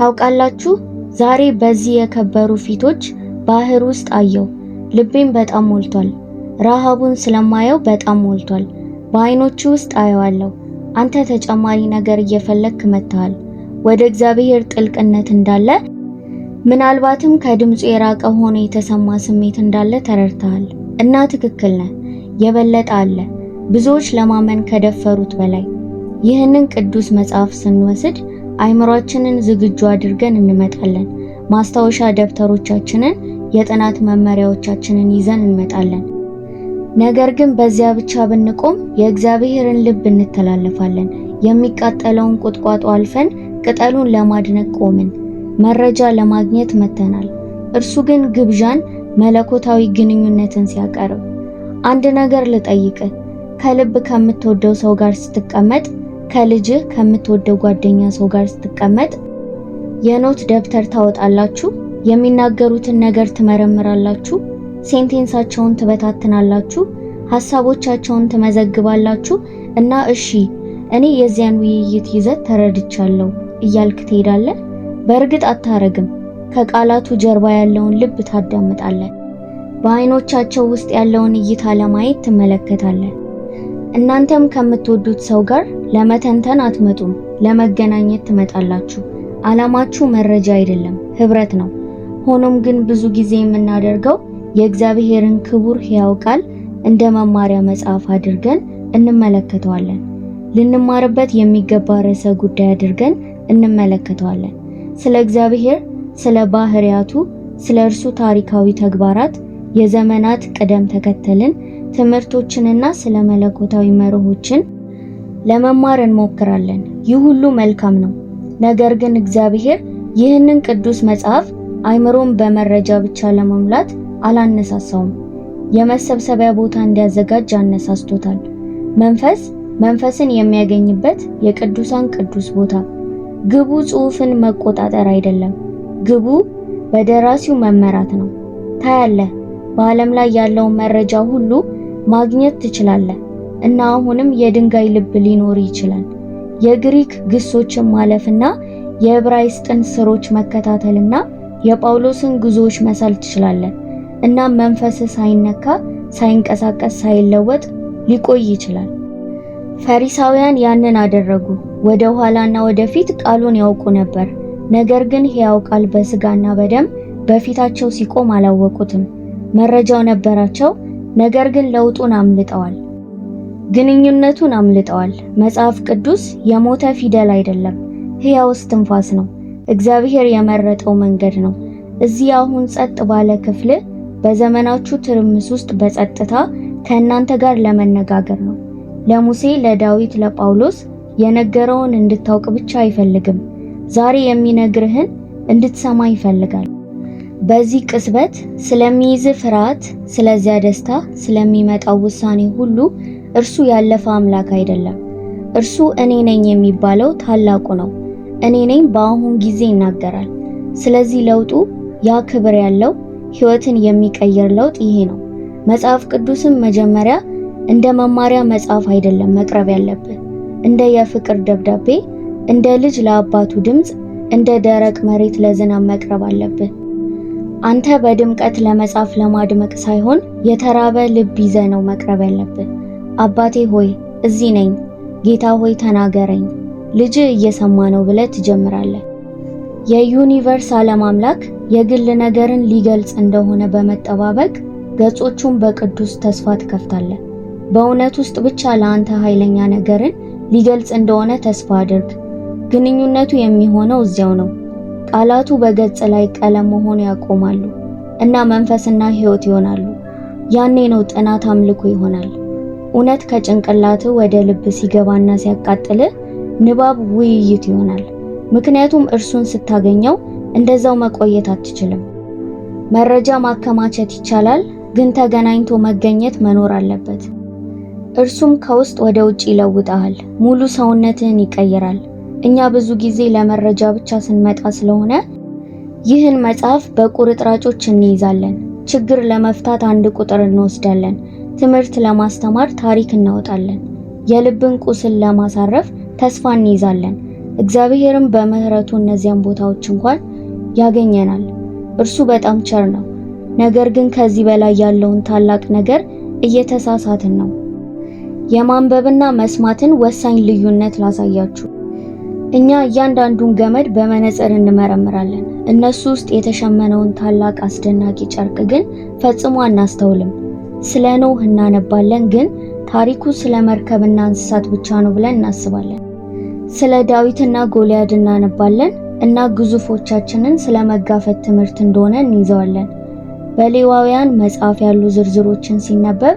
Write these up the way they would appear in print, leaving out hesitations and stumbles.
ታውቃላችሁ፣ ዛሬ በዚህ የከበሩ ፊቶች ባህር ውስጥ አየው። ልቤም በጣም ሞልቷል። ረሃቡን ስለማየው በጣም ሞልቷል። በዓይኖቹ ውስጥ አየዋለሁ። አንተ ተጨማሪ ነገር እየፈለክ መጥተሃል። ወደ እግዚአብሔር ጥልቅነት እንዳለ ምናልባትም ከድምፁ የራቀ ሆኖ የተሰማ ስሜት እንዳለ ተረድተሃል። እና ትክክል ነህ። የበለጠ አለ፣ ብዙዎች ለማመን ከደፈሩት በላይ። ይህንን ቅዱስ መጽሐፍ ስንወስድ አይምሯችንን ዝግጁ አድርገን እንመጣለን። ማስታወሻ ደብተሮቻችንን፣ የጥናት መመሪያዎቻችንን ይዘን እንመጣለን። ነገር ግን በዚያ ብቻ ብንቆም የእግዚአብሔርን ልብ እንተላለፋለን። የሚቃጠለውን ቁጥቋጦ አልፈን ቅጠሉን ለማድነቅ ቆምን። መረጃ ለማግኘት መተናል። እርሱ ግን ግብዣን፣ መለኮታዊ ግንኙነትን ሲያቀርብ። አንድ ነገር ልጠይቅህ፣ ከልብ ከምትወደው ሰው ጋር ስትቀመጥ፣ ከልጅህ ከምትወደው ጓደኛ ሰው ጋር ስትቀመጥ የኖት ደብተር ታወጣላችሁ? የሚናገሩትን ነገር ትመረምራላችሁ? ሴንቴንሳቸውን ትበታትናላችሁ? ሐሳቦቻቸውን ትመዘግባላችሁ? እና እሺ እኔ የዚያን ውይይት ይዘት ተረድቻለሁ እያልክ ትሄዳለህ? በእርግጥ አታረግም። ከቃላቱ ጀርባ ያለውን ልብ ታዳምጣለህ። በዓይኖቻቸው ውስጥ ያለውን እይታ ለማየት ትመለከታለህ። እናንተም ከምትወዱት ሰው ጋር ለመተንተን አትመጡም፣ ለመገናኘት ትመጣላችሁ። ዓላማችሁ መረጃ አይደለም፣ ህብረት ነው። ሆኖም ግን ብዙ ጊዜ የምናደርገው የእግዚአብሔርን ክቡር ሕያው ቃል እንደ መማሪያ መጽሐፍ አድርገን እንመለከተዋለን። ልንማርበት የሚገባ ርዕሰ ጉዳይ አድርገን እንመለከተዋለን። ስለ እግዚአብሔር፣ ስለ ባህሪያቱ፣ ስለ እርሱ ታሪካዊ ተግባራት፣ የዘመናት ቅደም ተከተልን፣ ትምህርቶችንና ስለ መለኮታዊ መርሆችን ለመማር እንሞክራለን። ይህ ሁሉ መልካም ነው። ነገር ግን እግዚአብሔር ይህንን ቅዱስ መጽሐፍ አይምሮን በመረጃ ብቻ ለመሙላት አላነሳሳውም። የመሰብሰቢያ ቦታ እንዲያዘጋጅ አነሳስቶታል። መንፈስን የሚያገኝበት የቅዱሳን ቅዱስ ቦታ። ግቡ ጽሑፍን መቆጣጠር አይደለም። ግቡ በደራሲው መመራት ነው። ታያለህ፣ በዓለም ላይ ያለውን መረጃ ሁሉ ማግኘት ትችላለህ። እና አሁንም የድንጋይ ልብ ሊኖር ይችላል። የግሪክ ግሶችን ማለፍና የዕብራይስጥን ስሮች መከታተልና የጳውሎስን ጉዞዎች መሳል ትችላለህ። እና መንፈስህ ሳይነካ፣ ሳይንቀሳቀስ፣ ሳይለወጥ ሊቆይ ይችላል። ፈሪሳውያን ያንን አደረጉ። ወደ ኋላና ወደፊት ቃሉን ያውቁ ነበር። ነገር ግን ሕያው ቃል በስጋና በደም በፊታቸው ሲቆም አላወቁትም። መረጃው ነበራቸው፣ ነገር ግን ለውጡን አምልጠዋል። ግንኙነቱን አምልጠዋል። መጽሐፍ ቅዱስ የሞተ ፊደል አይደለም፣ ሕያው እስትንፋስ ነው። እግዚአብሔር የመረጠው መንገድ ነው። እዚህ አሁን ጸጥ ባለ ክፍል በዘመናችሁ ትርምስ ውስጥ በጸጥታ ከእናንተ ጋር ለመነጋገር ነው። ለሙሴ፣ ለዳዊት፣ ለጳውሎስ የነገረውን እንድታውቅ ብቻ አይፈልግም። ዛሬ የሚነግርህን እንድትሰማ ይፈልጋል። በዚህ ቅጽበት ስለሚይዝ ፍርሃት፣ ስለዚያ ደስታ፣ ስለሚመጣው ውሳኔ ሁሉ እርሱ ያለፈ አምላክ አይደለም። እርሱ እኔ ነኝ የሚባለው ታላቁ ነው። እኔ ነኝ በአሁን ጊዜ ይናገራል። ስለዚህ ለውጡ ያ ክብር ያለው ሕይወትን የሚቀየር ለውጥ ይሄ ነው። መጽሐፍ ቅዱስም መጀመሪያ እንደ መማሪያ መጽሐፍ አይደለም መቅረብ ያለብህ፣ እንደ የፍቅር ደብዳቤ፣ እንደ ልጅ ለአባቱ ድምፅ፣ እንደ ደረቅ መሬት ለዝናብ መቅረብ አለብህ። አንተ በድምቀት ለመጻፍ ለማድመቅ ሳይሆን የተራበ ልብ ይዘህ ነው መቅረብ ያለብህ። አባቴ ሆይ እዚህ ነኝ፣ ጌታ ሆይ ተናገረኝ፣ ልጅ እየሰማ ነው ብለህ ትጀምራለህ። የዩኒቨርስ ዓለም አምላክ የግል ነገርን ሊገልጽ እንደሆነ በመጠባበቅ ገጾቹን በቅዱስ ተስፋ ትከፍታለህ። በእውነት ውስጥ ብቻ ለአንተ ኃይለኛ ነገርን ሊገልጽ እንደሆነ ተስፋ አድርግ። ግንኙነቱ የሚሆነው እዚያው ነው። ቃላቱ በገጽ ላይ ቀለም መሆን ያቆማሉ እና መንፈስና ሕይወት ይሆናሉ። ያኔ ነው ጥናት አምልኮ ይሆናል። እውነት ከጭንቅላት ወደ ልብ ሲገባና ሲያቃጥልህ ንባብ ውይይት ይሆናል። ምክንያቱም እርሱን ስታገኘው እንደዛው መቆየት አትችልም። መረጃ ማከማቸት ይቻላል፣ ግን ተገናኝቶ መገኘት መኖር አለበት። እርሱም ከውስጥ ወደ ውጭ ይለውጣል፣ ሙሉ ሰውነትህን ይቀይራል። እኛ ብዙ ጊዜ ለመረጃ ብቻ ስንመጣ ስለሆነ ይህን መጽሐፍ በቁርጥራጮች እንይዛለን። ችግር ለመፍታት አንድ ቁጥር እንወስዳለን። ትምህርት ለማስተማር ታሪክ እናወጣለን። የልብን ቁስል ለማሳረፍ ተስፋ እንይዛለን። እግዚአብሔርም በምህረቱ እነዚያን ቦታዎች እንኳን ያገኘናል። እርሱ በጣም ቸር ነው። ነገር ግን ከዚህ በላይ ያለውን ታላቅ ነገር እየተሳሳትን ነው። የማንበብና መስማትን ወሳኝ ልዩነት ላሳያችሁ። እኛ እያንዳንዱን ገመድ በመነጽር እንመረምራለን። እነሱ ውስጥ የተሸመነውን ታላቅ አስደናቂ ጨርቅ ግን ፈጽሞ አናስተውልም። ስለ ኖህ እናነባለን፣ ግን ታሪኩ ስለ መርከብና እንስሳት ብቻ ነው ብለን እናስባለን። ስለ ዳዊትና ጎልያድ እናነባለን እና ግዙፎቻችንን ስለ መጋፈጥ ትምህርት እንደሆነ እንይዘዋለን። በሌዋውያን መጽሐፍ ያሉ ዝርዝሮችን ሲነበብ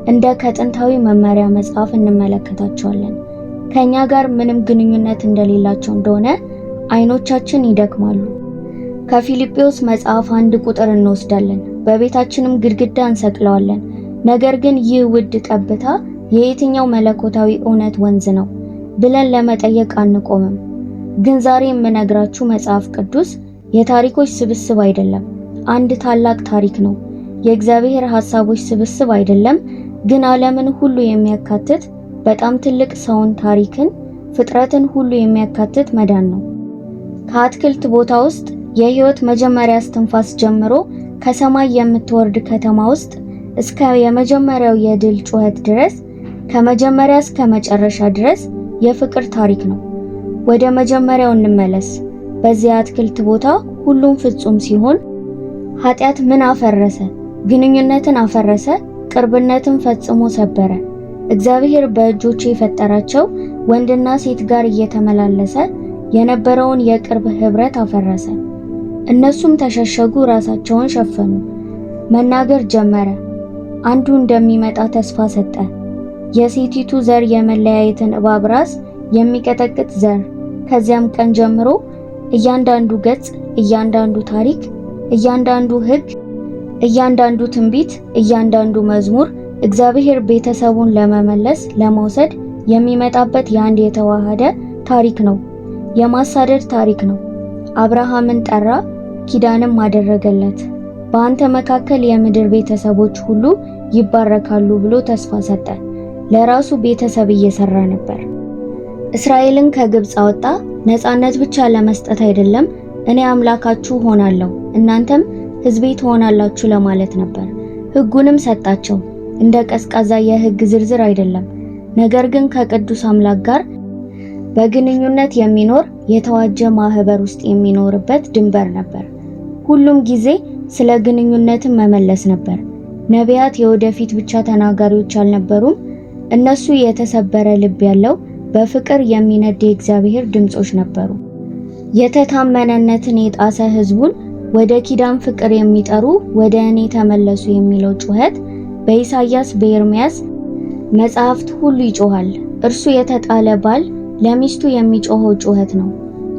እንደ ከጥንታዊ መመሪያ መጽሐፍ እንመለከታቸዋለን። ከኛ ጋር ምንም ግንኙነት እንደሌላቸው እንደሆነ አይኖቻችን ይደክማሉ። ከፊልጵዎስ መጽሐፍ 1 ቁጥር እንወስዳለን፣ በቤታችንም ግድግዳ እንሰቅለዋለን። ነገር ግን ይህ ውድ ጠብታ የየትኛው መለኮታዊ እውነት ወንዝ ነው ብለን ለመጠየቅ አንቆምም። ግን ዛሬ የምነግራችሁ መጽሐፍ ቅዱስ የታሪኮች ስብስብ አይደለም፣ አንድ ታላቅ ታሪክ ነው። የእግዚአብሔር ሐሳቦች ስብስብ አይደለም፣ ግን ዓለምን ሁሉ የሚያካትት በጣም ትልቅ ሰውን፣ ታሪክን፣ ፍጥረትን ሁሉ የሚያካትት መዳን ነው። ከአትክልት ቦታ ውስጥ የሕይወት መጀመሪያ እስትንፋስ ጀምሮ ከሰማይ የምትወርድ ከተማ ውስጥ እስከ የመጀመሪያው የድል ጩኸት ድረስ፣ ከመጀመሪያ እስከ መጨረሻ ድረስ የፍቅር ታሪክ ነው። ወደ መጀመሪያው እንመለስ። በዚያ አትክልት ቦታ ሁሉም ፍጹም ሲሆን ኃጢአት ምን አፈረሰ? ግንኙነትን አፈረሰ፣ ቅርብነትን ፈጽሞ ሰበረ። እግዚአብሔር በእጆቹ የፈጠራቸው ወንድና ሴት ጋር እየተመላለሰ የነበረውን የቅርብ ህብረት አፈረሰ። እነሱም ተሸሸጉ፣ ራሳቸውን ሸፈኑ። መናገር ጀመረ። አንዱ እንደሚመጣ ተስፋ ሰጠ። የሴቲቱ ዘር የመለያየትን እባብ ራስ የሚቀጠቅጥ ዘር። ከዚያም ቀን ጀምሮ እያንዳንዱ ገጽ፣ እያንዳንዱ ታሪክ፣ እያንዳንዱ ህግ፣ እያንዳንዱ ትንቢት፣ እያንዳንዱ መዝሙር እግዚአብሔር ቤተሰቡን ለመመለስ ለመውሰድ የሚመጣበት የአንድ የተዋሃደ ታሪክ ነው። የማሳደድ ታሪክ ነው። አብርሃምን ጠራ፣ ኪዳንም አደረገለት። በአንተ መካከል የምድር ቤተሰቦች ሁሉ ይባረካሉ ብሎ ተስፋ ሰጠ። ለራሱ ቤተሰብ እየሰራ ነበር። እስራኤልን ከግብፅ አወጣ፣ ነፃነት ብቻ ለመስጠት አይደለም፣ እኔ አምላካችሁ ሆናለሁ እናንተም ሕዝቤ ትሆናላችሁ ለማለት ነበር። ሕጉንም ሰጣቸው፣ እንደ ቀዝቃዛ የሕግ ዝርዝር አይደለም፣ ነገር ግን ከቅዱስ አምላክ ጋር በግንኙነት የሚኖር የተዋጀ ማህበር ውስጥ የሚኖርበት ድንበር ነበር። ሁሉም ጊዜ ስለ ግንኙነትን መመለስ ነበር። ነቢያት የወደፊት ብቻ ተናጋሪዎች አልነበሩም። እነሱ የተሰበረ ልብ ያለው በፍቅር የሚነድ የእግዚአብሔር ድምጾች ነበሩ። የተታመነነትን የጣሰ ሕዝቡን ወደ ኪዳን ፍቅር የሚጠሩ ወደ እኔ ተመለሱ የሚለው ጩኸት በኢሳይያስ በኤርምያስ መጽሐፍት ሁሉ ይጮሃል። እርሱ የተጣለ ባል ለሚስቱ የሚጮኸው ጩኸት ነው።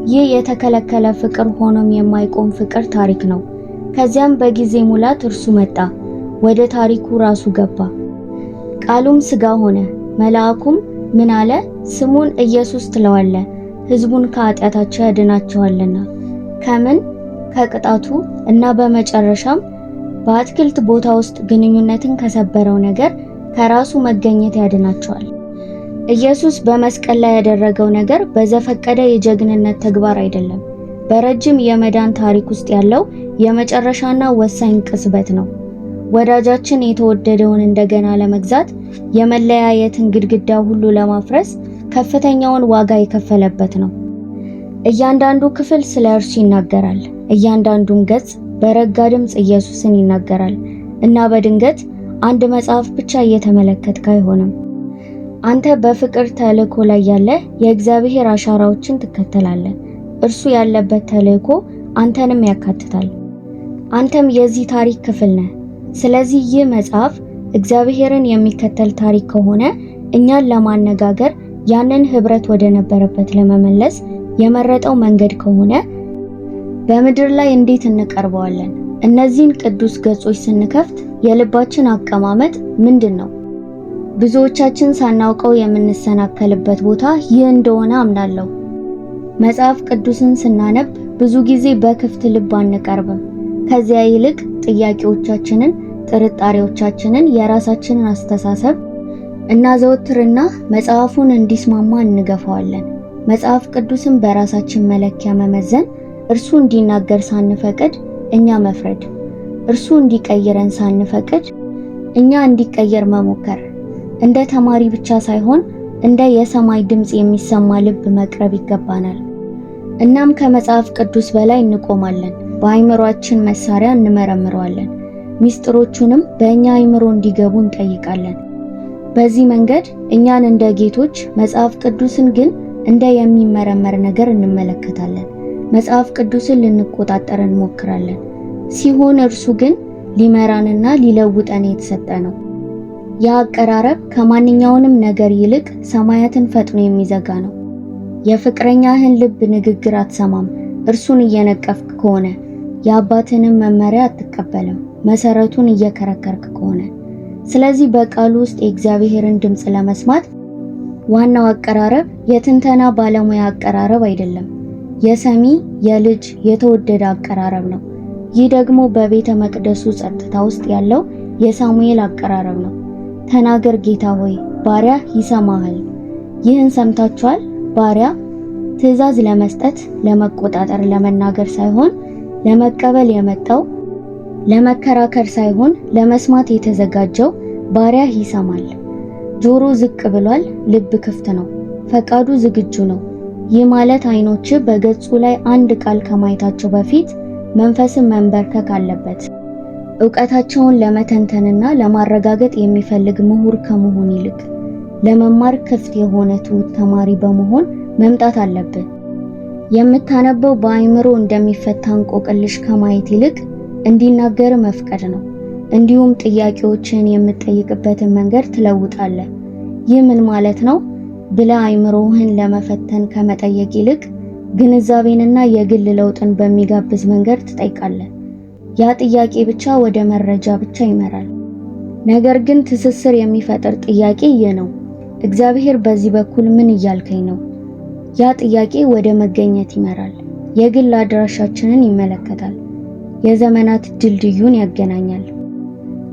ይህ የተከለከለ ፍቅር ሆኖም የማይቆም ፍቅር ታሪክ ነው። ከዚያም በጊዜ ሙላት እርሱ መጣ፣ ወደ ታሪኩ ራሱ ገባ። ቃሉም ሥጋ ሆነ። መልአኩም ምን አለ? ስሙን ኢየሱስ ትለዋለህ፣ ሕዝቡን ከኃጢአታቸው ያድናቸዋልና። ከምን? ከቅጣቱ እና በመጨረሻም በአትክልት ቦታ ውስጥ ግንኙነትን ከሰበረው ነገር ከራሱ መገኘት ያድናቸዋል። ኢየሱስ በመስቀል ላይ ያደረገው ነገር በዘፈቀደ የጀግንነት ተግባር አይደለም። በረጅም የመዳን ታሪክ ውስጥ ያለው የመጨረሻና ወሳኝ ቅጽበት ነው። ወዳጃችን የተወደደውን እንደገና ለመግዛት የመለያየትን ግድግዳ ሁሉ ለማፍረስ ከፍተኛውን ዋጋ የከፈለበት ነው። እያንዳንዱ ክፍል ስለ እርሱ ይናገራል። እያንዳንዱን ገጽ በረጋ ድምፅ ኢየሱስን ይናገራል እና በድንገት አንድ መጽሐፍ ብቻ እየተመለከትክ አይሆንም። አንተ በፍቅር ተልእኮ ላይ ያለ የእግዚአብሔር አሻራዎችን ትከተላለህ። እርሱ ያለበት ተልእኮ አንተንም ያካትታል። አንተም የዚህ ታሪክ ክፍል ነህ። ስለዚህ ይህ መጽሐፍ እግዚአብሔርን የሚከተል ታሪክ ከሆነ እኛን ለማነጋገር ያንን ህብረት ወደ ነበረበት ለመመለስ የመረጠው መንገድ ከሆነ በምድር ላይ እንዴት እንቀርበዋለን? እነዚህን ቅዱስ ገጾች ስንከፍት የልባችን አቀማመጥ ምንድን ነው? ብዙዎቻችን ሳናውቀው የምንሰናከልበት ቦታ ይህ እንደሆነ አምናለሁ። መጽሐፍ ቅዱስን ስናነብ ብዙ ጊዜ በክፍት ልብ አንቀርብም። ከዚያ ይልቅ ጥያቄዎቻችንን፣ ጥርጣሬዎቻችንን፣ የራሳችንን አስተሳሰብ እናዘወትርና መጽሐፉን እንዲስማማ እንገፋዋለን። መጽሐፍ ቅዱስን በራሳችን መለኪያ መመዘን፣ እርሱ እንዲናገር ሳንፈቅድ እኛ መፍረድ፣ እርሱ እንዲቀይረን ሳንፈቅድ እኛ እንዲቀየር መሞከር፣ እንደ ተማሪ ብቻ ሳይሆን እንደ የሰማይ ድምጽ የሚሰማ ልብ መቅረብ ይገባናል። እናም ከመጽሐፍ ቅዱስ በላይ እንቆማለን። በአእምሮአችን መሳሪያ እንመረምረዋለን። ሚስጥሮቹንም በእኛ አእምሮ እንዲገቡ እንጠይቃለን። በዚህ መንገድ እኛን እንደ ጌቶች፣ መጽሐፍ ቅዱስን ግን እንደ የሚመረመር ነገር እንመለከታለን። መጽሐፍ ቅዱስን ልንቆጣጠር እንሞክራለን ሲሆን እርሱ ግን ሊመራንና ሊለውጠን የተሰጠ ነው። ያ አቀራረብ ከማንኛውም ነገር ይልቅ ሰማያትን ፈጥኖ የሚዘጋ ነው። የፍቅረኛህን ልብ ንግግር አትሰማም፣ እርሱን እየነቀፍክ ከሆነ። የአባትንም መመሪያ አትቀበልም፣ መሰረቱን እየከረከርክ ከሆነ። ስለዚህ በቃሉ ውስጥ የእግዚአብሔርን ድምጽ ለመስማት ዋናው አቀራረብ የትንተና ባለሙያ አቀራረብ አይደለም፣ የሰሚ የልጅ የተወደደ አቀራረብ ነው። ይህ ደግሞ በቤተ መቅደሱ ጸጥታ ውስጥ ያለው የሳሙኤል አቀራረብ ነው። ተናገር ጌታ ሆይ፣ ባሪያ ይሰማሃል። ይህን ሰምታችኋል። ባሪያ ትእዛዝ ለመስጠት፣ ለመቆጣጠር፣ ለመናገር ሳይሆን ለመቀበል የመጣው፣ ለመከራከር ሳይሆን ለመስማት የተዘጋጀው ባሪያ ይሰማል። ጆሮ ዝቅ ብሏል፣ ልብ ክፍት ነው፣ ፈቃዱ ዝግጁ ነው። ይህ ማለት አይኖች በገጹ ላይ አንድ ቃል ከማየታቸው በፊት መንፈስን መንበርከክ አለበት። ዕውቀታቸውን ለመተንተንና ለማረጋገጥ የሚፈልግ ምሁር ከመሆን ይልቅ ለመማር ክፍት የሆነ ትሁት ተማሪ በመሆን መምጣት አለብን። የምታነበው በአእምሮ እንደሚፈታ እንቆቅልሽ ከማየት ይልቅ እንዲናገር መፍቀድ ነው። እንዲሁም ጥያቄዎችን የምትጠይቅበትን መንገድ ትለውጣለህ። ይህ ምን ማለት ነው ብለህ አእምሮህን ለመፈተን ከመጠየቅ ይልቅ ግንዛቤንና የግል ለውጥን በሚጋብዝ መንገድ ትጠይቃለህ። ያ ጥያቄ ብቻ ወደ መረጃ ብቻ ይመራል። ነገር ግን ትስስር የሚፈጥር ጥያቄ ይህ ነው። እግዚአብሔር በዚህ በኩል ምን እያልከኝ ነው? ያ ጥያቄ ወደ መገኘት ይመራል። የግል አድራሻችንን ይመለከታል። የዘመናት ድልድዩን ያገናኛል።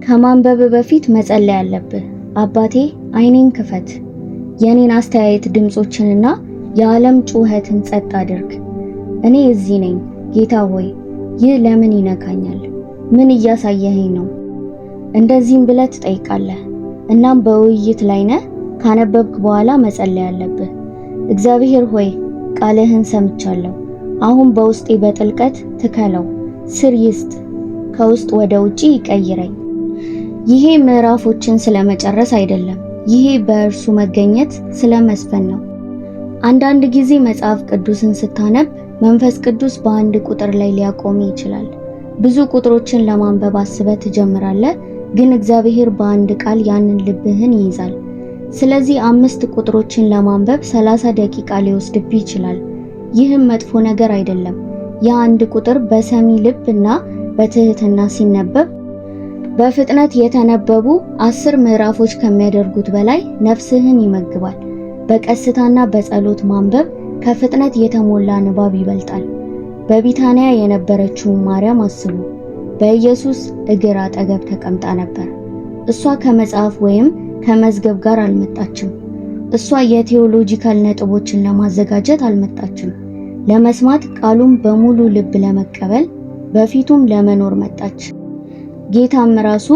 ከማንበብ በፊት መጸለይ አለብህ። አባቴ ዓይኔን ክፈት፣ የኔን አስተያየት ድምጾችንና የዓለም ጩኸትን ጸጥ አድርግ። እኔ እዚህ ነኝ ጌታ ሆይ፣ ይህ ለምን ይነካኛል? ምን እያሳየኸኝ ነው? እንደዚህም ብለህ ትጠይቃለህ። እናም በውይይት ላይ ነህ። ካነበብክ በኋላ መጸለይ አለብህ። እግዚአብሔር ሆይ፣ ቃልህን ሰምቻለሁ። አሁን በውስጤ በጥልቀት ትከለው፣ ስር ይስጥ፣ ከውስጥ ወደ ውጪ ይቀይረኝ። ይሄ ምዕራፎችን ስለመጨረስ አይደለም። ይሄ በእርሱ መገኘት ስለመስፈን ነው። አንዳንድ ጊዜ መጽሐፍ ቅዱስን ስታነብ መንፈስ ቅዱስ በአንድ ቁጥር ላይ ሊያቆም ይችላል። ብዙ ቁጥሮችን ለማንበብ አስበህ ትጀምራለህ፣ ግን እግዚአብሔር በአንድ ቃል ያንን ልብህን ይይዛል። ስለዚህ 5 ቁጥሮችን ለማንበብ 30 ደቂቃ ሊወስድብህ ይችላል። ይህም መጥፎ ነገር አይደለም። የአንድ ቁጥር በሰሚ ልብ እና በትህትና ሲነበብ በፍጥነት የተነበቡ 10 ምዕራፎች ከሚያደርጉት በላይ ነፍስህን ይመግባል። በቀስታና በጸሎት ማንበብ ከፍጥነት የተሞላ ንባብ ይበልጣል። በቢታንያ የነበረችውን ማርያም አስቡ። በኢየሱስ እግር አጠገብ ተቀምጣ ነበር። እሷ ከመጽሐፍ ወይም ከመዝገብ ጋር አልመጣችም። እሷ የቴዎሎጂካል ነጥቦችን ለማዘጋጀት አልመጣችም። ለመስማት፣ ቃሉን በሙሉ ልብ ለመቀበል፣ በፊቱም ለመኖር መጣች። ጌታም ራሱ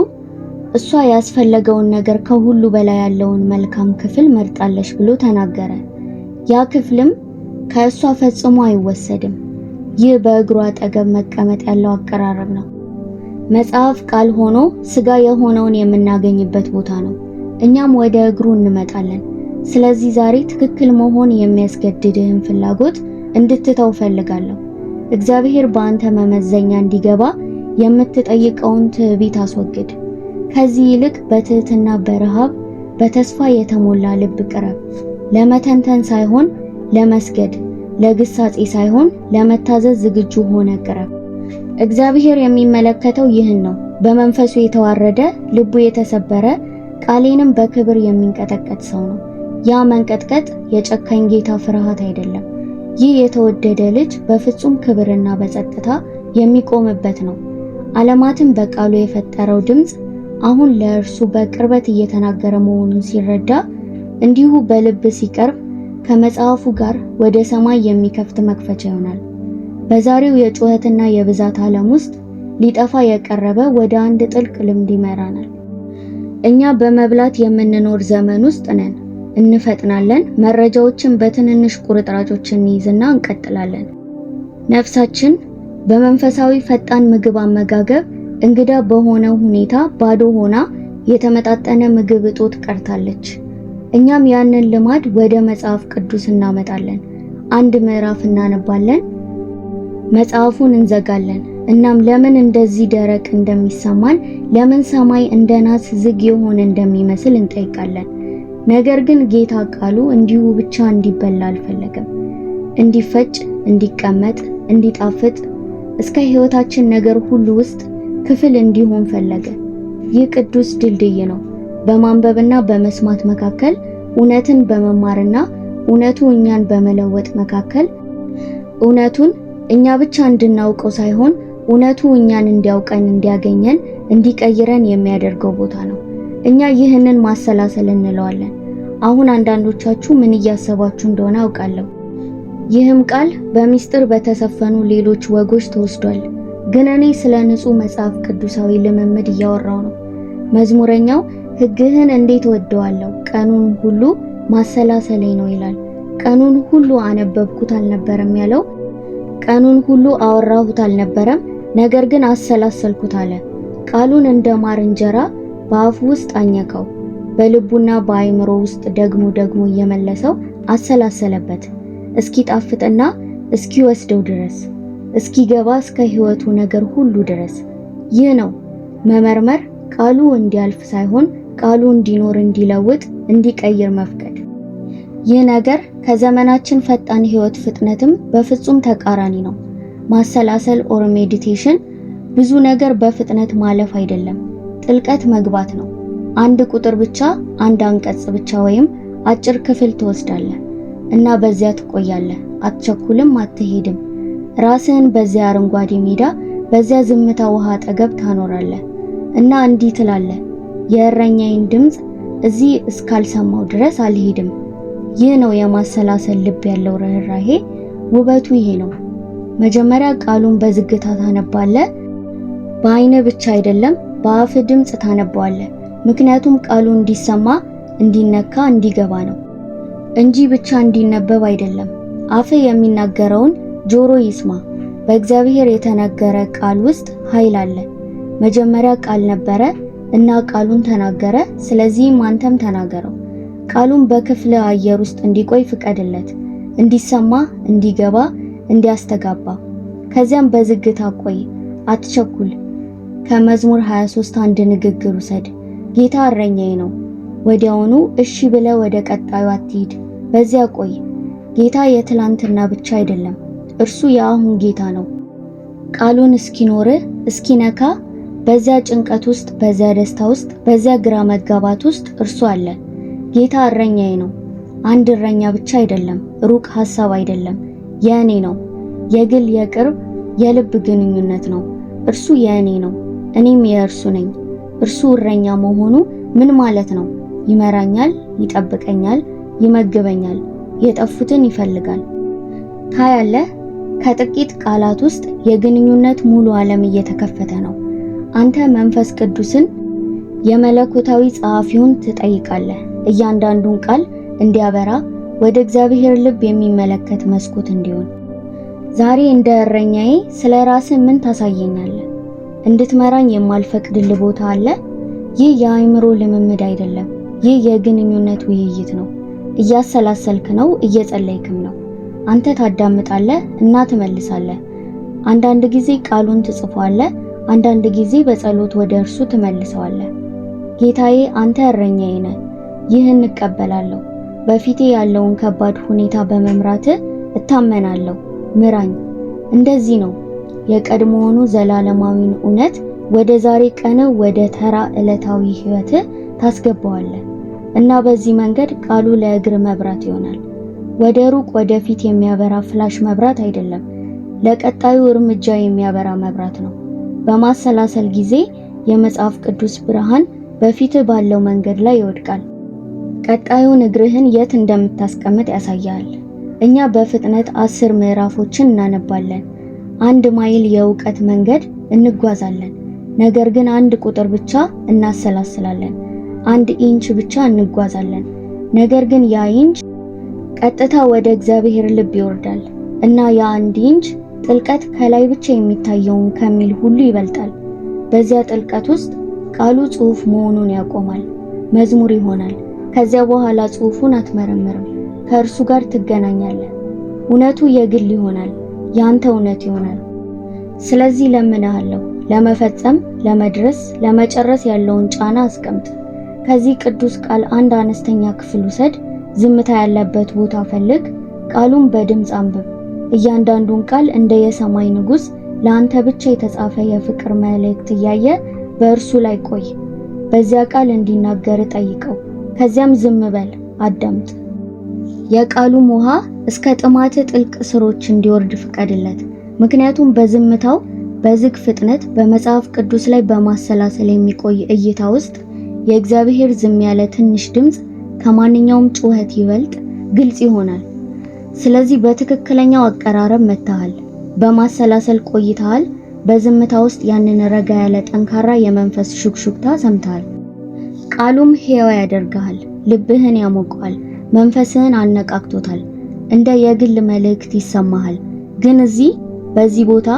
እሷ ያስፈለገውን ነገር ከሁሉ በላይ ያለውን መልካም ክፍል መርጣለች ብሎ ተናገረ። ያ ክፍልም ከእሷ ፈጽሞ አይወሰድም። ይህ በእግሩ አጠገብ መቀመጥ ያለው አቀራረብ ነው። መጽሐፍ ቃል ሆኖ ሥጋ የሆነውን የምናገኝበት ቦታ ነው። እኛም ወደ እግሩ እንመጣለን። ስለዚህ ዛሬ ትክክል መሆን የሚያስገድድህን ፍላጎት እንድትተው ፈልጋለሁ። እግዚአብሔር በአንተ መመዘኛ እንዲገባ የምትጠይቀውን ትዕቢት አስወግድ። ከዚህ ይልቅ በትህትና በረሃብ በተስፋ የተሞላ ልብ ቅረብ። ለመተንተን ሳይሆን ለመስገድ፣ ለግሳጼ ሳይሆን ለመታዘዝ ዝግጁ ሆነ ቅረብ። እግዚአብሔር የሚመለከተው ይህን ነው። በመንፈሱ የተዋረደ ልቡ የተሰበረ ቃሌንም በክብር የሚንቀጠቀጥ ሰው ነው። ያ መንቀጥቀጥ የጨካኝ ጌታ ፍርሃት አይደለም። ይህ የተወደደ ልጅ በፍጹም ክብርና በጸጥታ የሚቆምበት ነው። ዓለማትን በቃሉ የፈጠረው ድምጽ አሁን ለእርሱ በቅርበት እየተናገረ መሆኑን ሲረዳ እንዲሁ በልብ ሲቀርብ ከመጽሐፉ ጋር ወደ ሰማይ የሚከፍት መክፈቻ ይሆናል። በዛሬው የጩኸትና የብዛት ዓለም ውስጥ ሊጠፋ የቀረበ ወደ አንድ ጥልቅ ልምድ ይመራናል። እኛ በመብላት የምንኖር ዘመን ውስጥ ነን። እንፈጥናለን፣ መረጃዎችን በትንንሽ ቁርጥራጮች እንይዝና እንቀጥላለን። ነፍሳችን በመንፈሳዊ ፈጣን ምግብ አመጋገብ እንግዳ በሆነ ሁኔታ ባዶ ሆና የተመጣጠነ ምግብ እጦት ቀርታለች። እኛም ያንን ልማድ ወደ መጽሐፍ ቅዱስ እናመጣለን። አንድ ምዕራፍ እናነባለን፣ መጽሐፉን እንዘጋለን። እናም ለምን እንደዚህ ደረቅ እንደሚሰማን፣ ለምን ሰማይ እንደ ናስ ዝግ የሆነ እንደሚመስል እንጠይቃለን። ነገር ግን ጌታ ቃሉ እንዲሁ ብቻ እንዲበላ አልፈለገም። እንዲፈጭ፣ እንዲቀመጥ፣ እንዲጣፍጥ እስከ ሕይወታችን ነገር ሁሉ ውስጥ ክፍል እንዲሆን ፈለገ። ይህ ቅዱስ ድልድይ ነው። በማንበብና በመስማት መካከል፣ እውነትን በመማርና እውነቱ እኛን በመለወጥ መካከል፣ እውነቱን እኛ ብቻ እንድናውቀው ሳይሆን እውነቱ እኛን እንዲያውቀን፣ እንዲያገኘን፣ እንዲቀይረን የሚያደርገው ቦታ ነው። እኛ ይህንን ማሰላሰል እንለዋለን። አሁን አንዳንዶቻችሁ ምን እያሰባችሁ እንደሆነ አውቃለሁ። ይህም ቃል በሚስጥር በተሰፈኑ ሌሎች ወጎች ተወስዷል። ግን እኔ ስለ ንጹህ መጽሐፍ ቅዱሳዊ ልምምድ እያወራው ነው። መዝሙረኛው ሕግህን እንዴት ወደዋለሁ፣ ቀኑን ሁሉ ማሰላሰሌ ነው ይላል። ቀኑን ሁሉ አነበብኩት አልነበረም ያለው። ቀኑን ሁሉ አወራሁት አልነበረም፣ ነገር ግን አሰላሰልኩት አለ። ቃሉን እንደ ማር እንጀራ በአፉ ውስጥ አኘከው፣ በልቡና በአይምሮ ውስጥ ደግሞ እየመለሰው አሰላሰለበት፣ እስኪጣፍጥና እስኪወስደው ድረስ፣ እስኪገባ እስከ ሕይወቱ ነገር ሁሉ ድረስ። ይህ ነው መመርመር፣ ቃሉ እንዲያልፍ ሳይሆን ቃሉ እንዲኖር፣ እንዲለውጥ፣ እንዲቀይር መፍቀድ። ይህ ነገር ከዘመናችን ፈጣን ሕይወት ፍጥነትም በፍጹም ተቃራኒ ነው። ማሰላሰል ኦር ሜዲቴሽን ብዙ ነገር በፍጥነት ማለፍ አይደለም፣ ጥልቀት መግባት ነው። አንድ ቁጥር ብቻ፣ አንድ አንቀጽ ብቻ ወይም አጭር ክፍል ትወስዳለህ እና በዚያ ትቆያለህ። አትቸኩልም፣ አትሄድም። ራስህን በዚያ አረንጓዴ ሜዳ፣ በዚያ ዝምታ ውሃ አጠገብ ታኖራለህ እና እንዲህ ትላለህ፣ የእረኛዬን ድምፅ እዚህ እስካልሰማው ድረስ አልሄድም። ይህ ነው የማሰላሰል ልብ ያለው ርህራሄ። ውበቱ ይሄ ነው። መጀመሪያ ቃሉን በዝግታ ታነባለህ። በአይን ብቻ አይደለም፣ በአፍ ድምፅ ታነባዋለህ። ምክንያቱም ቃሉ እንዲሰማ፣ እንዲነካ፣ እንዲገባ ነው እንጂ ብቻ እንዲነበብ አይደለም። አፍ የሚናገረውን ጆሮ ይስማ። በእግዚአብሔር የተነገረ ቃል ውስጥ ኃይል አለ። መጀመሪያ ቃል ነበረ እና ቃሉን ተናገረ። ስለዚህም አንተም ተናገረው። ቃሉን በክፍለ አየር ውስጥ እንዲቆይ ፍቀድለት፣ እንዲሰማ፣ እንዲገባ፣ እንዲያስተጋባ። ከዚያም በዝግታ ቆይ፣ አትቸኩል። ከመዝሙር 23 አንድ ንግግር ውሰድ። ጌታ እረኛዬ ነው። ወዲያውኑ እሺ ብለህ ወደ ቀጣዩ አትሂድ። በዚያ ቆይ። ጌታ የትላንትና ብቻ አይደለም፣ እርሱ የአሁን ጌታ ነው። ቃሉን እስኪኖርህ፣ እስኪነካ፣ በዚያ ጭንቀት ውስጥ፣ በዚያ ደስታ ውስጥ፣ በዚያ ግራ መጋባት ውስጥ እርሱ አለ። ጌታ እረኛዬ ነው። አንድ እረኛ ብቻ አይደለም፣ ሩቅ ሐሳብ አይደለም፣ የእኔ ነው። የግል የቅርብ የልብ ግንኙነት ነው። እርሱ የእኔ ነው፣ እኔም የእርሱ ነኝ። እርሱ እረኛ መሆኑ ምን ማለት ነው? ይመራኛል፣ ይጠብቀኛል፣ ይመግበኛል፣ የጠፉትን ይፈልጋል። ታያለህ፣ ከጥቂት ቃላት ውስጥ የግንኙነት ሙሉ ዓለም እየተከፈተ ነው። አንተ መንፈስ ቅዱስን የመለኮታዊ ጸሐፊውን ትጠይቃለህ፣ እያንዳንዱን ቃል እንዲያበራ፣ ወደ እግዚአብሔር ልብ የሚመለከት መስኮት እንዲሆን። ዛሬ እንደ እረኛዬ ስለ ራስህ ምን ታሳየኛለህ? እንድትመራኝ የማልፈቅድልህ ቦታ አለ? ይህ የአእምሮ ልምምድ አይደለም፣ ይህ የግንኙነት ውይይት ነው። እያሰላሰልክ ነው፣ እየጸለይክም ነው። አንተ ታዳምጣለህ እና ትመልሳለህ። አንዳንድ ጊዜ ቃሉን ትጽፈዋለህ፣ አንዳንድ ጊዜ በጸሎት ወደ እርሱ ትመልሰዋለህ። ጌታዬ አንተ እረኛዬ ነህ፣ ይህን እቀበላለሁ። በፊቴ ያለውን ከባድ ሁኔታ በመምራትህ እታመናለሁ። ምራኝ። እንደዚህ ነው የቀድሞውኑ ዘላለማዊን እውነት ወደ ዛሬ ቀን፣ ወደ ተራ ዕለታዊ ሕይወትህ ታስገባዋለህ እና በዚህ መንገድ ቃሉ ለእግር መብራት ይሆናል። ወደ ሩቅ ወደፊት የሚያበራ ፍላሽ መብራት አይደለም፣ ለቀጣዩ እርምጃ የሚያበራ መብራት ነው። በማሰላሰል ጊዜ የመጽሐፍ ቅዱስ ብርሃን በፊትህ ባለው መንገድ ላይ ይወድቃል። ቀጣዩን እግርህን የት እንደምታስቀምጥ ያሳያል። እኛ በፍጥነት 10 ምዕራፎችን እናነባለን። 1 ማይል የእውቀት መንገድ እንጓዛለን። ነገር ግን 1 ቁጥር ብቻ እናሰላስላለን። 1 ኢንች ብቻ እንጓዛለን። ነገር ግን ያ ኢንች ቀጥታ ወደ እግዚአብሔር ልብ ይወርዳል እና ያ 1 ኢንች ጥልቀት ከላይ ብቻ የሚታየውን ከሚል ሁሉ ይበልጣል። በዚያ ጥልቀት ውስጥ ቃሉ ጽሑፍ መሆኑን ያቆማል፣ መዝሙር ይሆናል። ከዚያ በኋላ ጽሑፉን አትመረምርም፣ ከእርሱ ጋር ትገናኛለህ። እውነቱ የግል ይሆናል፣ ያንተ እውነት ይሆናል። ስለዚህ ለምንሃለሁ፣ ለመፈጸም፣ ለመድረስ፣ ለመጨረስ ያለውን ጫና አስቀምጥ። ከዚህ ቅዱስ ቃል አንድ አነስተኛ ክፍል ውሰድ፣ ዝምታ ያለበት ቦታ ፈልግ፣ ቃሉን በድምፅ አንብብ። እያንዳንዱን ቃል እንደ የሰማይ ንጉሥ ለአንተ ብቻ የተጻፈ የፍቅር መልእክት እያየ በእርሱ ላይ ቆይ። በዚያ ቃል እንዲናገር ጠይቀው። ከዚያም ዝም በል፣ አዳምጥ። የቃሉም ውሃ እስከ ጥማት ጥልቅ ስሮች እንዲወርድ ፍቀድለት። ምክንያቱም በዝምታው በዝግ ፍጥነት በመጽሐፍ ቅዱስ ላይ በማሰላሰል የሚቆይ እይታ ውስጥ የእግዚአብሔር ዝም ያለ ትንሽ ድምፅ ከማንኛውም ጩኸት ይበልጥ ግልጽ ይሆናል። ስለዚህ በትክክለኛው አቀራረብ መተሃል፣ በማሰላሰል ቆይተሃል። በዝምታ ውስጥ ያንን ረጋ ያለ ጠንካራ የመንፈስ ሹክሹክታ ሰምተሃል። ቃሉም ሕያው ያደርግሃል፣ ልብህን ያሞቀዋል፣ መንፈስህን አነቃቅቶታል። እንደ የግል መልእክት ይሰማሃል። ግን በዚህ ቦታ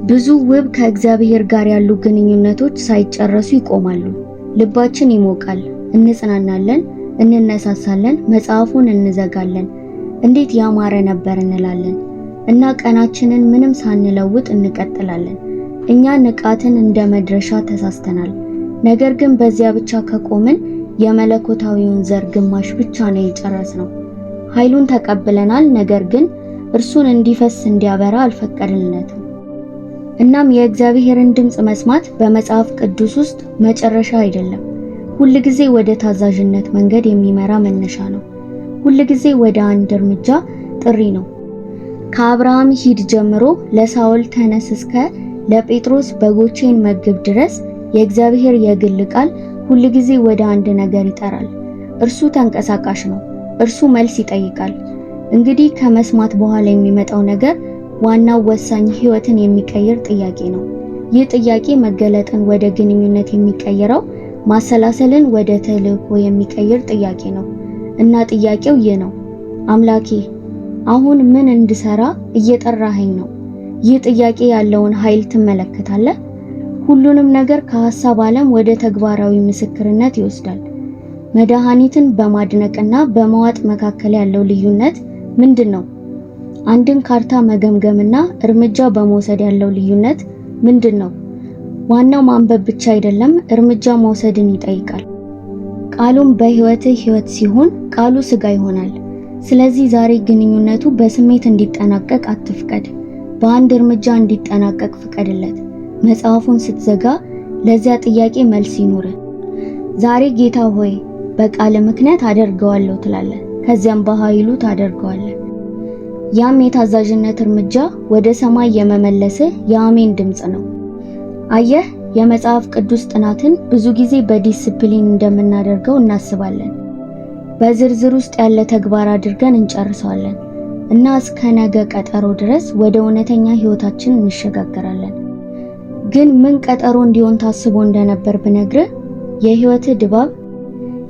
ብዙ ውብ ከእግዚአብሔር ጋር ያሉ ግንኙነቶች ሳይጨረሱ ይቆማሉ። ልባችን ይሞቃል፣ እንጽናናለን፣ እንነሳሳለን፣ መጽሐፉን እንዘጋለን። እንዴት ያማረ ነበር እንላለን እና ቀናችንን ምንም ሳንለውጥ እንቀጥላለን። እኛ ንቃትን እንደ መድረሻ ተሳስተናል። ነገር ግን በዚያ ብቻ ከቆምን የመለኮታዊውን ዘር ግማሽ ብቻ ነው የጨረስነው። ኃይሉን ተቀብለናል፣ ነገር ግን እርሱን እንዲፈስ እንዲያበራ አልፈቀድንለትም። እናም የእግዚአብሔርን ድምፅ መስማት በመጽሐፍ ቅዱስ ውስጥ መጨረሻ አይደለም፣ ሁልጊዜ ወደ ታዛዥነት መንገድ የሚመራ መነሻ ነው። ሁልጊዜ ወደ አንድ እርምጃ ጥሪ ነው። ከአብርሃም ሂድ ጀምሮ ለሳኦል ተነስ እስከ ለጴጥሮስ በጎቼን መግብ ድረስ የእግዚአብሔር የግል ቃል ሁልጊዜ ወደ አንድ ነገር ይጠራል። እርሱ ተንቀሳቃሽ ነው። እርሱ መልስ ይጠይቃል። እንግዲህ ከመስማት በኋላ የሚመጣው ነገር ዋናው ወሳኝ ሕይወትን የሚቀይር ጥያቄ ነው። ይህ ጥያቄ መገለጥን ወደ ግንኙነት የሚቀይረው ማሰላሰልን ወደ ተልእኮ የሚቀይር ጥያቄ ነው። እና ጥያቄው ይህ ነው፣ አምላኬ አሁን ምን እንድሰራ እየጠራኸኝ ነው? ይህ ጥያቄ ያለውን ኃይል ትመለከታለህ። ሁሉንም ነገር ከሐሳብ ዓለም ወደ ተግባራዊ ምስክርነት ይወስዳል። መድኃኒትን በማድነቅና በመዋጥ መካከል ያለው ልዩነት ምንድን ነው? አንድን ካርታ መገምገምና እርምጃ በመውሰድ ያለው ልዩነት ምንድን ነው? ዋናው ማንበብ ብቻ አይደለም፣ እርምጃ መውሰድን ይጠይቃል። ቃሉም በሕይወትህ ሕይወት ሲሆን ቃሉ ሥጋ ይሆናል። ስለዚህ ዛሬ ግንኙነቱ በስሜት እንዲጠናቀቅ አትፍቀድ፣ በአንድ እርምጃ እንዲጠናቀቅ ፍቀድለት። መጽሐፉን ስትዘጋ ለዚያ ጥያቄ መልስ ይኑር። ዛሬ ጌታ ሆይ በቃል ምክንያት አደርገዋለሁ ትላለህ፣ ከዚያም በኃይሉ ታደርገዋለህ። ያም የታዛዥነት እርምጃ ወደ ሰማይ የመመለስህ የአሜን ድምፅ ነው። አየህ፣ የመጽሐፍ ቅዱስ ጥናትን ብዙ ጊዜ በዲሲፕሊን እንደምናደርገው እናስባለን። በዝርዝር ውስጥ ያለ ተግባር አድርገን እንጨርሰዋለን እና እስከ ነገ ቀጠሮ ድረስ ወደ እውነተኛ ሕይወታችን እንሸጋገራለን። ግን ምን ቀጠሮ እንዲሆን ታስቦ እንደነበር ብነግርህ፣ የሕይወትህ ድባብ፣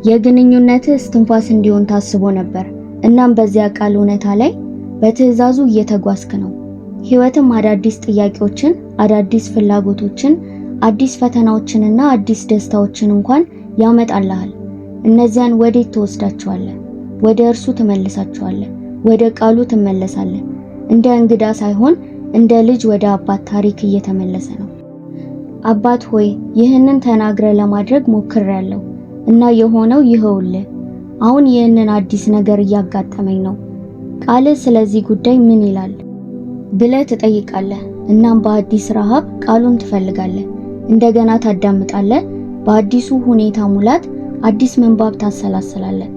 የግንኙነትህ እስትንፋስ እንዲሆን ታስቦ ነበር። እናም በዚያ ቃል እውነታ ላይ በትዕዛዙ እየተጓዝክ ነው። ሕይወትም አዳዲስ ጥያቄዎችን፣ አዳዲስ ፍላጎቶችን፣ አዲስ ፈተናዎችንና አዲስ ደስታዎችን እንኳን ያመጣልሃል። እነዚያን ወዴት ትወስዳቸዋለህ? ወደ እርሱ ትመልሳቸዋለህ። ወደ ቃሉ ትመለሳለህ። እንደ እንግዳ ሳይሆን እንደ ልጅ ወደ አባት ታሪክ እየተመለሰ ነው። አባት ሆይ ይህንን ተናግረ ለማድረግ ሞክሬያለሁ እና የሆነው ይኸውልህ፣ አሁን ይህንን አዲስ ነገር እያጋጠመኝ ነው። ቃልህ ስለዚህ ጉዳይ ምን ይላል ብለህ ትጠይቃለህ። እናም በአዲስ ረሃብ ቃሉን ትፈልጋለህ። እንደገና ታዳምጣለህ። በአዲሱ ሁኔታ ሙላት አዲስ ምንባብ ታሰላስላለህ።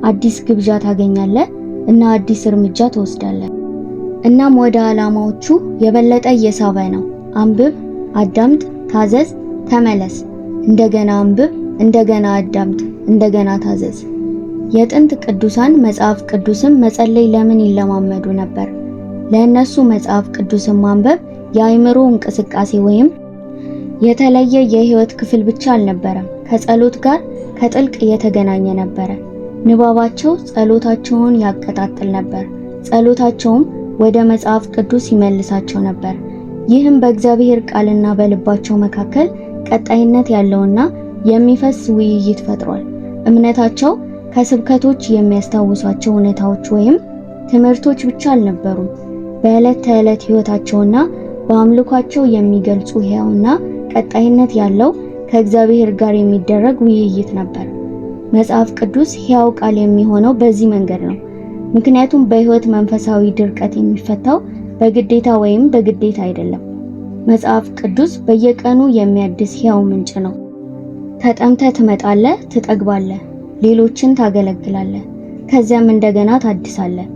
አዲስ ግብዣ ታገኛለህ እና አዲስ እርምጃ ትወስዳለህ። እናም ወደ ዓላማዎቹ የበለጠ እየሳበ ነው። አንብብ፣ አዳምጥ፣ ታዘዝ፣ ተመለስ። እንደገና አንብብ፣ እንደገና አዳምጥ፣ እንደገና ታዘዝ። የጥንት ቅዱሳን መጽሐፍ ቅዱስን መጸለይ ለምን ይለማመዱ ነበር? ለእነሱ መጽሐፍ ቅዱስን ማንበብ የአእምሮ እንቅስቃሴ ወይም የተለየ የህይወት ክፍል ብቻ አልነበረም፣ ከጸሎት ጋር ከጥልቅ የተገናኘ ነበረ። ንባባቸው ጸሎታቸውን ያቀጣጥል ነበር፣ ጸሎታቸውም ወደ መጽሐፍ ቅዱስ ይመልሳቸው ነበር። ይህም በእግዚአብሔር ቃልና በልባቸው መካከል ቀጣይነት ያለውና የሚፈስ ውይይት ፈጥሯል። እምነታቸው ከስብከቶች የሚያስታውሷቸው እውነታዎች ወይም ትምህርቶች ብቻ አልነበሩም። በዕለት ተዕለት ህይወታቸውና በአምልኳቸው የሚገልጹ ሕያውና ቀጣይነት ያለው ከእግዚአብሔር ጋር የሚደረግ ውይይት ነበር። መጽሐፍ ቅዱስ ሕያው ቃል የሚሆነው በዚህ መንገድ ነው። ምክንያቱም በህይወት መንፈሳዊ ድርቀት የሚፈታው በግዴታ ወይም በግዴታ አይደለም። መጽሐፍ ቅዱስ በየቀኑ የሚያድስ ሕያው ምንጭ ነው። ተጠምተህ ትመጣለህ፣ ትጠግባለህ፣ ሌሎችን ታገለግላለህ፣ ከዚያም እንደገና ታድሳለህ።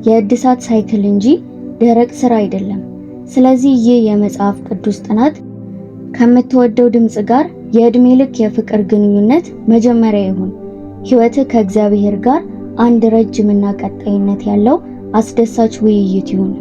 የእድሳት ሳይክል እንጂ ደረቅ ስራ አይደለም። ስለዚህ ይህ የመጽሐፍ ቅዱስ ጥናት ከምትወደው ድምጽ ጋር የእድሜ ልክ የፍቅር ግንኙነት መጀመሪያ ይሁን። ህይወትህ ከእግዚአብሔር ጋር አንድ ረጅምና ቀጣይነት ያለው አስደሳች ውይይት ይሁን።